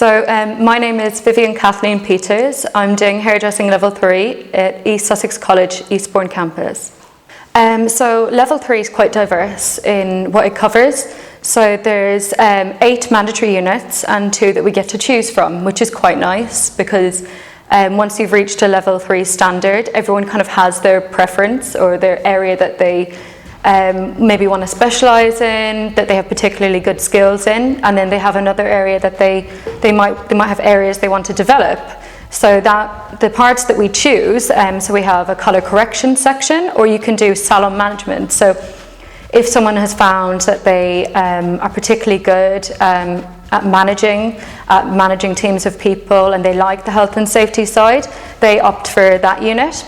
So my name is Vivienne Petes. I'm doing hairdressing level 3 at East Sussex College, Eastbourne campus. So level 3 is quite diverse in what it covers. So there's 8 mandatory units and 2 that we get to choose from, which is quite nice because once you've reached a level 3 standard, everyone kind of has their preference or their area that they maybe want to specialise in, that they have particularly good skills in, and then they have another area that they might have areas they want to develop. So that the parts that we choose, so we have a colour correction section, or you can do salon management. So if someone has found that they are particularly good at managing teams of people and they like the health and safety side, they opt for that unit.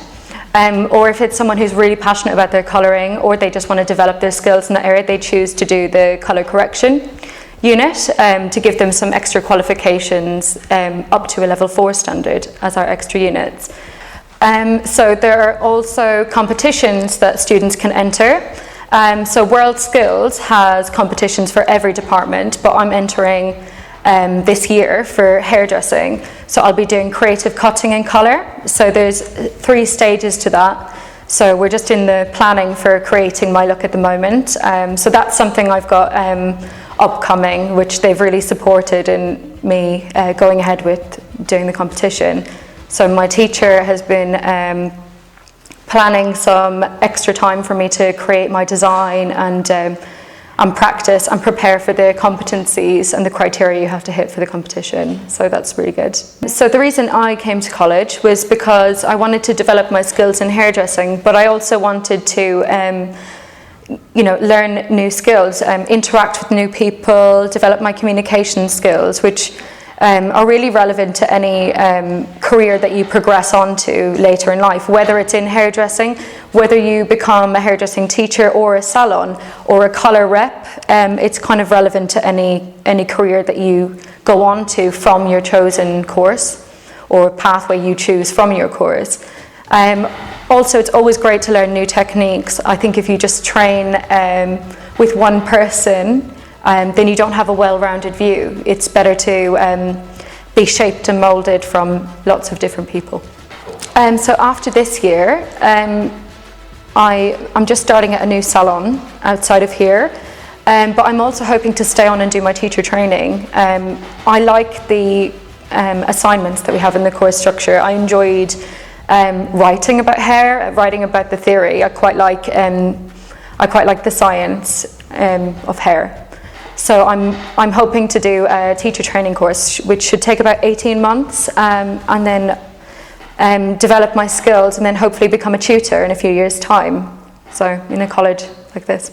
Or if it's someone who's really passionate about their colouring or they just want to develop their skills in that area, they choose to do the colour correction unit to give them some extra qualifications up to a level 4 standard as our extra units. So there are also competitions that students can enter. So World Skills has competitions for every department, but I'm entering this year for hairdressing. So I'll be doing creative cutting and colour. So there's 3 stages to that. So we're just in the planning for creating my look at the moment. So that's something I've got upcoming, which they've really supported in me going ahead with doing the competition. So my teacher has been planning some extra time for me to create my design and practice and prepare for the competencies and the criteria you have to hit for the competition. So that's really good. So the reason I came to college was because I wanted to develop my skills in hairdressing, but I also wanted to learn new skills, interact with new people, develop my communication skills, which are really relevant to any career that you progress on to later in life, whether it's in hairdressing, whether you become a hairdressing teacher or a salon or a colour rep. It's kind of relevant to any career that you go on to from your chosen course or pathway you choose from your course. Also, it's always great to learn new techniques. I think if you just train with one person, then you don't have a well-rounded view. It's better to be shaped and moulded from lots of different people. So after this year, I'm just starting at a new salon outside of here, but I'm also hoping to stay on and do my teacher training. I like the assignments that we have in the course structure. I enjoyed writing about hair, writing about the theory. I quite like the science of hair. So I'm hoping to do a teacher training course, which should take about 18 months, and then develop my skills and then hopefully become a tutor in a few years' time. So in a college like this.